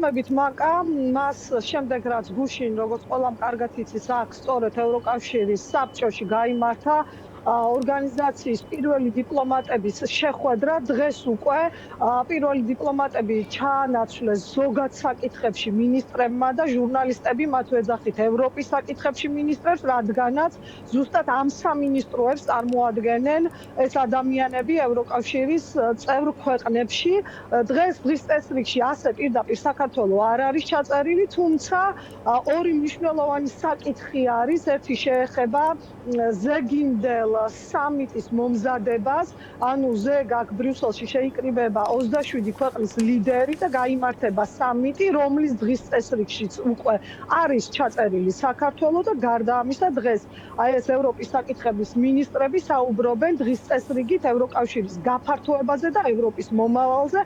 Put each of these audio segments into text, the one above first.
მოგესალმებით მაკა, მას შემდეგ რაც გუშინ როგორც ყველამ კარგად იცის, აქ სწორედ ევროკავშირის საბჭოში გაიმართა ორგანიზაციის პირველი დიპლომატების შეხვედრა. დღეს უკვე პირველი დიპლომატები ჩაანაცვლეს ზოგად საკითხებში მინისტრებმა და ჟურნალისტები მათ ვეძახით ევროპის საკითხებში მინისტრებს, რადგანაც ზუსტად ამ სამინისტროებს წარმოადგენენ ეს ადამიანები ევროკავშირის წევრ ქვეყნებში. დღის წესრიგში ასე პირდაპირ საქართველოს არ არის ჩაწერილი, თუმცა ორი მნიშვნელოვანი საკითხი არის. ერთი შეეხება ზეგინდელ სამიტის მომზადებას, ანუ ზეგ აქ ბრიუსელში შეიკრიბება 27 ქვეყნის ლიდერი და გაიმართება სამიტი, რომლის დღის წესრიგშიც უკვე არის ჩაწერილი საქართველოს და გარდა ამისა დღეს აი ეს ევროპის საკითხების მინისტრები საუბრობენ დღის წესრიგით ევროკავშირის გაფართოებაზე და ევროპის მომავალზე,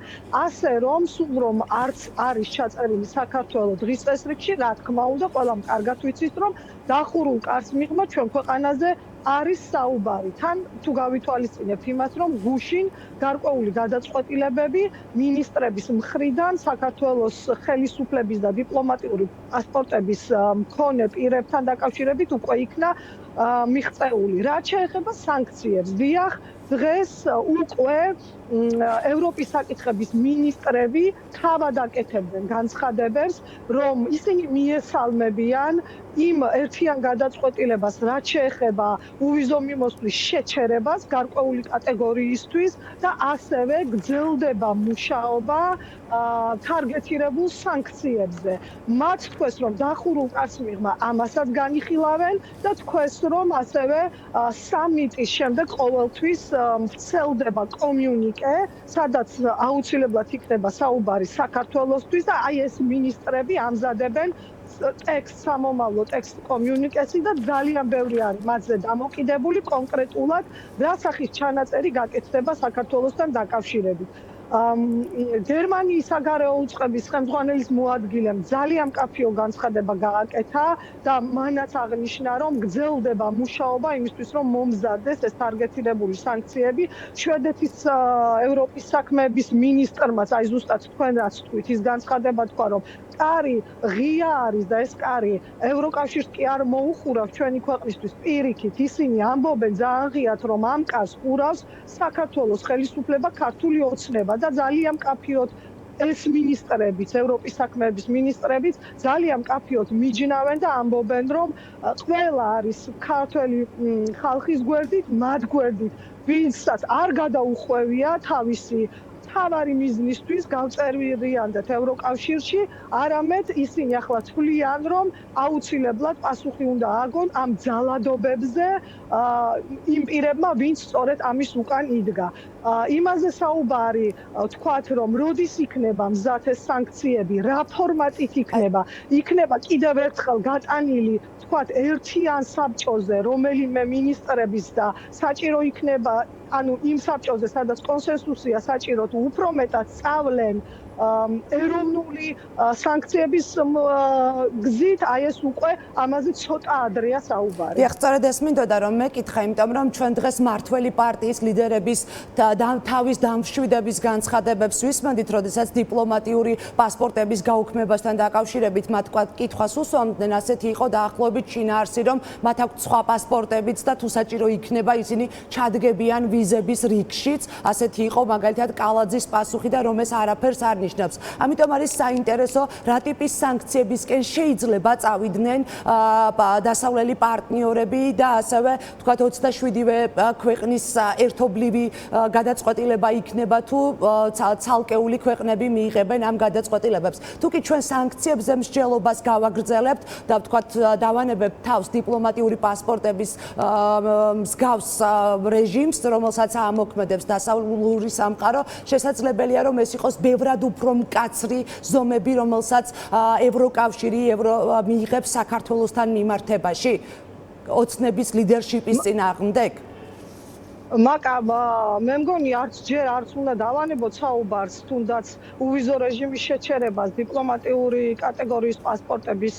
ასე რომ სულ რომ არც არის ჩაწერილი საქართველოს დღის წესრიგში, რა თქმა უნდა, ყველამ კარგად ვიცით, რომ დახურულ კარს მიღმა ჩვენ ქვეყანაზე არის საუბარი. თან თუ გავითვალისწინებთ იმას, რომ გუშინ გარკვეული გადაწყვეტილებები მინისტრების მხრიდან საქართველოს ხელისუფლების და დიპლომატიური პასპორტების მქონე პირებთან დაკავშირებით უკვე იქნა მიღწეული. რაც შეეხება სანქციებს, დიახ, დღეს უკვე ევროპის საკითხების მინისტრები თავად აკეთებდნენ განცხადებებს, რომ ისინი მიესალმებიან იმ ერთიან გადაწყვეტილებას, რაც შეეხება უვიზო მიმოსვლის შეჩერებას გარკვეული კატეგორიისთვის და ასევე გრძელდება მუშაობა თარგეტირებულ სანქციებზე. მათ თქვეს, რომ დახურულ კარს მიღმა ამასაც განიხილავენ და თქვეს, რომ ასევე სამიტის შემდეგ ყოველთვის ვრცელდება კომიუნიკე, სადაც აუცილებლად იქნება საუბარი საქართველოსთვის და აი ეს მინისტრები ამზადებენ ტექსტ სამომავლო ტექსტ კომიუნიკესი და ძალიან ბევრი არის მათზე დამოკიდებული კონკრეტულად რა სახის ჩანაწერი გაკეთდება საქართველოსთან დაკავშირებით. გერმანიის საგარეო უწყების ხელმძღვანელის მოადგილემ ძალიან მკაფიო განცხადება გააკეთა და მანაც აღნიშნა, რომ გრძელდება მუშაობა იმისთვის, რომ მომზადდეს ეს თარგეტირებული სანქციები. შვედეთის ევროპის საქმეების მინისტრმაც აი ზუსტად თქვენ რაც თქვით, ის განცხადება თქვა, რომ კარი ღია არის და ეს კარი ევროკავშირს კი არ მოუხურავს ჩვენი ქვეყნისთვის პირიქით. ისინი ამბობენ ძალიან ღიად, რომ ამ კარს ყურავს საქართველოს ხელისუფლება, ქართული ოცნება და ძალიან მკაფიოდ ეს მინისტრებიც, ევროპის საქმეების მინისტრებიც ძალიან მკაფიოდ მიჯნავენ და ამბობენ, რომ ყველა არის ქართველი ხალხის გვერდით, მათ გვერდით, ვინცაც არ გადაუხვევია თავისი თავარი მიზნისთვის გავწერვირიანდეთ ევროკავშირში, არამედ ისინი ახლა თვლიან, რომ აუცილებლად პასუხი უნდა ააგონ ამ ძალადობებზე იმ პირებმა, ვინც სწორედ ამის უკან იდგა. იმაზე საუბარი თქვათ, რომ როდის იქნება მზად ეს სანქციები, რა ფორმატით იქნება კიდევ ერთხელ გატანილი თქვათ ერთიან საბჭოზე, რომელიმე მინისტრების და საჭირო იქნება ანუ იმ საბჭოზე, სადაც კონსენსუსია საჭიროთ, უფრო მეტად სწავლენ ეროვნული სანქციების გზით, აი ეს უკვე ამაზე ცოტა ადრეა საუბარი. დიახ, სწორედ ეს მინდოდა რომ მეკითხა, იმიტომ რომ ჩვენ დღეს მართველი პარტიის ლიდერების თავის დამშვიდების განცხადებებს ვისმენდით, როდესაც დიპლომატიური პასპორტების გაუქმებასთან დაკავშირებით მათ კითხვას უსვამდნენ, ასეთი იყო დაახლოებით შინაარსი, რომ მათ აქვთ სხვა პასპორტებიც და თუ საჭირო იქნება ისინი ჩადგებიან ვიზების რიგშიც, ასეთი იყო მაგალითად კალაძის პასუხი და რომ ეს არაფერს არ ნიშნავს. ამიტომ არის საინტერესო რა ტიპის სანქციებისკენ შეიძლება წავიდნენ დასავლელი პარტნიორები და ასევე თქვათ 27-ვე ქვეყნის ერთობლივი გადაწყვეტილება იქნება თუ ცალკეული ქვეყნები მიიღებენ ამ გადაწყვეტილებებს. თუ კი ჩვენ სანქციებზე მსჯელობას გავაგრძელებთ და თქვათ დავანებებთ თავს დიპლომატიური პასპორტების მსგავს რეჟიმს, რომელსაც ამოქმედებს დასავლური სამყარო, შესაძლებელია რომ ეს იყოს ბევრად უფრო მკაცრი ზომები, რომელსაც ევროკავშირი მიიღებს საქართველოსთან მიმართებაში ოცნების ლიდერშიპის წინააღმდეგ? მე მგონი არც უნდა დავანებოთ საუბარს თუნდაც უვიზო რეჟიმის შეჩერებას დიპლომატიური კატეგორიის პასპორტების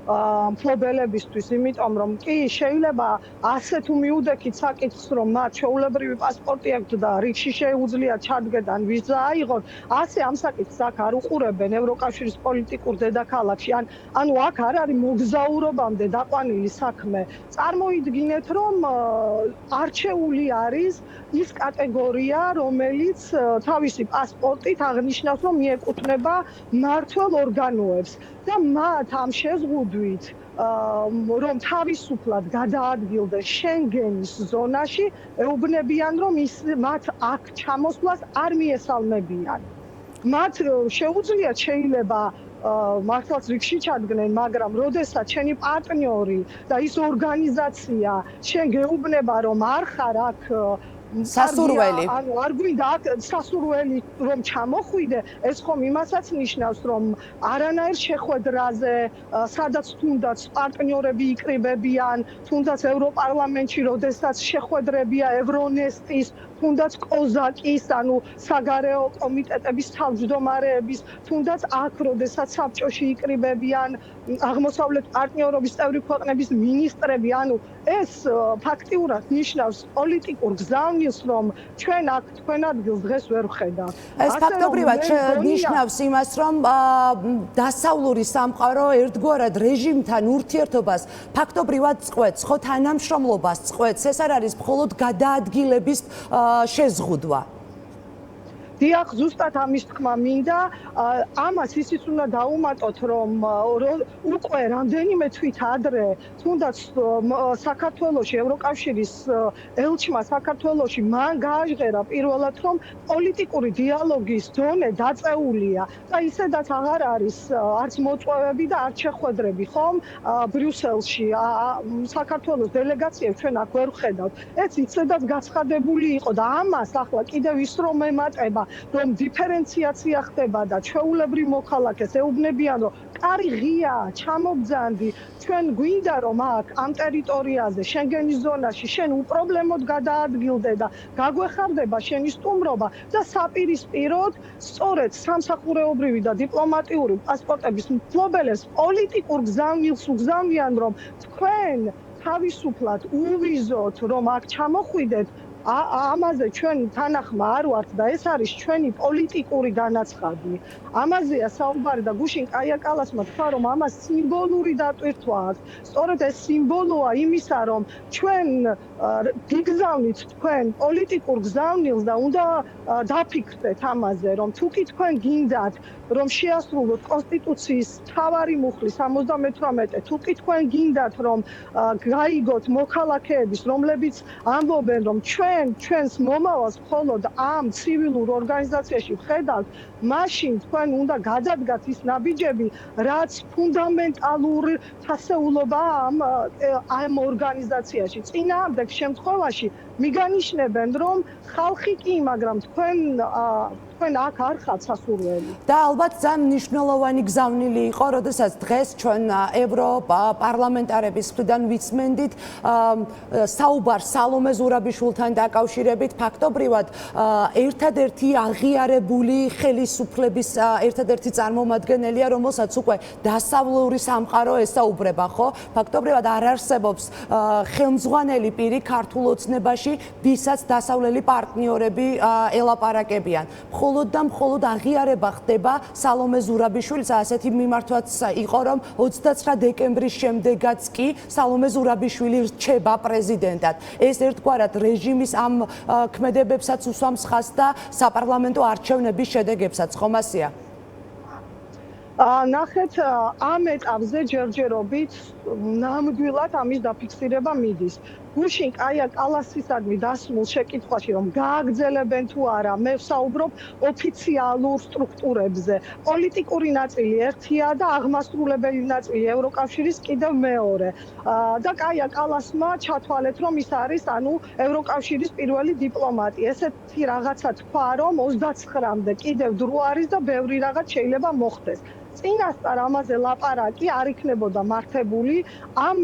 მფლობელებისთვის, იმიტომ რომ კი შეიძლება ასე თუ მიუდექით საკითხს, რომ მათ ჩვეულებრივი პასპორტი აქვთ და რიგში შეუძლიათ ჩადგენ ვიზა აიღონ, ასე ამ საკითხს აქ არ უყურებენ ევროკავშირის პოლიტიკურ დედაქალაქში. ანუ აქ არ არის მოგზაურობამდე დაყვანილი საქმე. წარმოიდგინეთ, რომ არჩეული არის ის კატეგორია, რომელიც თავისი პასპორტით აღნიშნავს, რომ მიეკუთვნება მმართველ ორგანოებს და მათ ამ შეზღუდვით რომ თავისუფლად გადაადგილდეს შენგენის ზონაში, ეუბნებიან, რომ მათ აქ ჩამოსვლას არ მიესალმებიან. მათ შეუძლიათ შეიძლება მართლაც რიგში ჩადგნენ, მაგრამ როდესაც შენი პარტნიორი და ის ორგანიზაცია შენ გეუბნება, რომ არ ხარ აქ სასურველი. ანუ არ გვინდა აქ სასურველი რომ ჩამოხვიდე, ეს ხომ იმასაც ნიშნავს, რომ არანაირ შეხვედრაზე, სადაც თუნდაც პარტნიორები იკრიბებიან, თუნდაც ევროპარლამენტში, როდესაც შეხვედრებია ევრონესტის, თუნდაც კოზაკის, ანუ საგარეო კომიტეტების თავმჯდომარეების, თუნდაც აქ, როდესაც საბჭოში იკრიბებიან აღმოსავლეთ პარტნიორობის წევრი ქვეყნების მინისტრები, ანუ ეს ფაქტიურად ნიშნავს პოლიტიკურ გზავნილს, რომ ჩვენ აქ თქვენ ადგილს დღეს ვერ ვხედავთ. ეს ფაქტობრივად ნიშნავს იმას, რომ დასავლური სამყარო ერთგვარად რეჟიმთან ურთიერთობას ფაქტობრივად წყვეტს, ხო თანამშრომლობას წყვეტს. ეს არ არის მხოლოდ გადაადგილების შეზღუდვა. დიახ, ზუსტად ამის თქმა მინდა, ამას ისიც უნდა დაუმატოთ, რომ უკვე რამდენიმე თვით ადრე, თუნდაც საქართველოში ევროკავშირის ელჩმა საქართველოში მან გააჟღერა პირველად, რომ პოლიტიკური დიალოგის დონე დაწეულია და ისედაც აღარ არის არც მოწვევები და არც შეხვედრები, ხომ? ბრიუსელში საქართველოს დელეგაციებს ჩვენ აქ ვერ ვხედავთ. ეს ისედაც გაცხადებული იყო და ამას ახლა კიდევ ის რომ ემატება, რომ დიფერენციაცია ხდება და ჩვეულებრივ მოქალაქეს ეუბნებიან, რომ კარი ღიაა, ჩამოგძანდი, ჩვენ გვინდა რომ აქ ამ ტერიტორიაზე, შენგენის ზონაში შენ უპრობლემოდ გადაადგილდე და გაგვეხარდება შენი სტუმრობა და საპირისპიროდ სწორედ სამსახურეობრივი და დიპლომატიური პასპორტების მფლობელებს პოლიტიკურ გზავნილს უგზავნიან, რომ თქვენ თავისუფლად უვიზოთ, რომ აქ ჩამოხვიდეთ, ამაზე ჩვენ თანახმა არ ვართ და ეს არის ჩვენი პოლიტიკური განაცხადი. ამაზეა საუბარი და გუშინ კაია კალასმა თქვა, რომ ამას სიმბოლური დატვირთვა აქვს. სწორედ ეს სიმბოლოა იმისა, რომ ჩვენ გიგზავნით თქვენ პოლიტიკურ გზავნილს და უნდა დაფიქრდეთ ამაზე, რომ თუ კი თქვენ გინდათ, რომ შეასრულოთ კონსტიტუციის მთავარი მუხლი 78, თუ კი თქვენ გინდათ, რომ გაიგოთ მოქალაქეების, რომლებიც ამბობენ, რომ ჩვენს მომავალს მხოლოდ ამ ცივილურ ორგანიზაციაში ვხედავთ, მაშინ თქვენ უნდა გადადგათ ის ნაბიჯები, რაც ფუნდამენტალურ თასეულობაა ამ ორგანიზაციაში. წინააღმდეგ შემთხვევაში მიგანიშნებენ, რომ ხალხი კი, მაგრამ თქვენ აქ არ ხართ სასურველი. და ალბათ ძალიან მნიშვნელოვანი გზავნილი იყო, როდესაც დღეს ჩვენ ევროპარლამენტარების მხრიდან ვიცმენდით საუბარს სალომე ზურაბიშვილთან დაკავშირებით, ფაქტობრივად ერთადერთი აღიარებული ხელისუფლების ერთადერთი წარმომადგენელია, რომელსაც უკვე დასავლური სამყარო ესაუბრება, ხო? ფაქტობრივად არ არსებობს ხელმძღვანელი პირი ქართულ ოცნებაში, ვისაც დასავლელი პარტნიორები ელაპარაკებიან. მხოლოდ აღიარება ხდება სალომე ზურაბიშვილის, ასეთი მიმართვაც იყო, რომ 29 დეკემბრის შემდეგაც კი სალომე ზურაბიშვილი რჩება პრეზიდენტად. ეს ერთგვარად რეჟიმის ამ ქმედებებსაც უსვამს ხაზს და საპარლამენტო არჩევნების შედეგებსაც, ხომ ასეა? ნახეთ, ამ ეტაპზე ჯერჯერობით ნამდვილად ამის დაფიქსირება მიდის. გუშინ კაია კალასისადმი დასმულ შეკითხვაში, რომ გააგრძელებენ თუ არა, მე ვსაუბრობ ოფიციალურ სტრუქტურებზე. პოლიტიკური ნაწილი ერთია და აღმასრულებელი ნაწილი ევროკავშირის კიდევ მეორე. და კაია კალასმა ჩათვალეთ, რომ ის არის, ევროკავშირის პირველი დიპლომატი. ესეთი რაღაცა თქვა, რომ 29-მდე კიდევ დრო არის და ბევრი რაღაც შეიძლება მოხდეს. წინასწარ ამაზე ლაპარაკი არ იქნებოდა მართებული ამ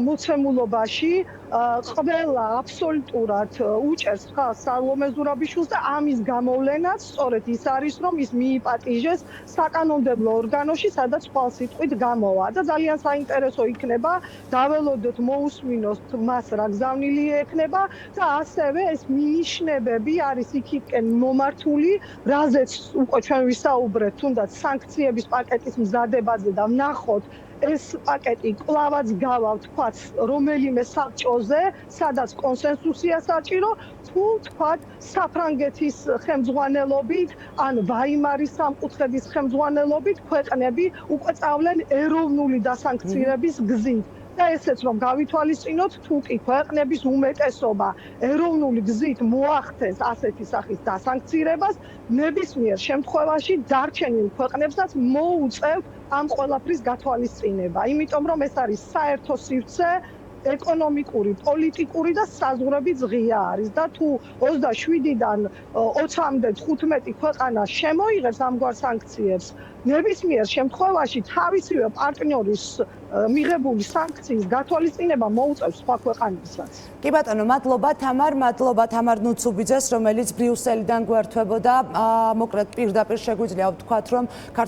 მოცემულობაში ყველა აბსოლუტურად უჭერს ხალხს სალომე ზურაბიშვილს და ამის გამოვლენაც სწორედ ის არის, რომ ის მიიპატიჟეს საკანონმდებლო ორგანოში, სადაც ხვალსიტყვით გამოვა და ძალიან საინტერესო იქნება დაველოდოთ, მოусმინოთ მას რა გზავნილი ექნება და ასევე ეს მინიშნებები არის იქითკენ მომართული, რაზეც უკვე ჩვენ ვისაუბრეთ, თუნდაც სანქციების პაკეტის მზადებაზე და ვნახოთ ეს პაკეტი კლავაც გავა ვთქვათ რომელიმე საბჭოზე, სადაც კონსენსუსია საჭირო, თუ ვთქვათ საფრანგეთის ხელმძღვანელობით ან ვაიმარის სამკუთხედის ხელმძღვანელობით ქვეყნები უკვე წავლენ ეროვნული დასანქცირების გზით. და ესეც რომ გავითვალისწინოთ, თუ კი ქვეყნების უმეტესობა ეროვნული გზით მოახდენს ასეთი სახის დასანქცირებას, ნებისმიერ შემთხვევაში დარჩენილ ქვეყნებსაც მოუწევთ ამ ყველაფრის გათვალისწინება. იმიტომ რომ ეს არის საერთო სივრცე, ეკონომიკური, პოლიტიკური და საზღვრებიც ღია არის და თუ 27-დან 20-მდე 15 ქვეყანა შემოიღებს ამგვარ სანქციებს, ნებისმიერ შემთხვევაში თავისივე პარტნიორის მიღებული სანქციის გათვალისწინება მოუწევს სხვა ქვეყანებსაც. კი ბატონო, მადლობა თამარ ნუცუბიძეს, რომელიც ბრიუსელიდან გვერდებოდა. მოკლედ პირდაპირ შეგვიძლია ვთქვათ, რომ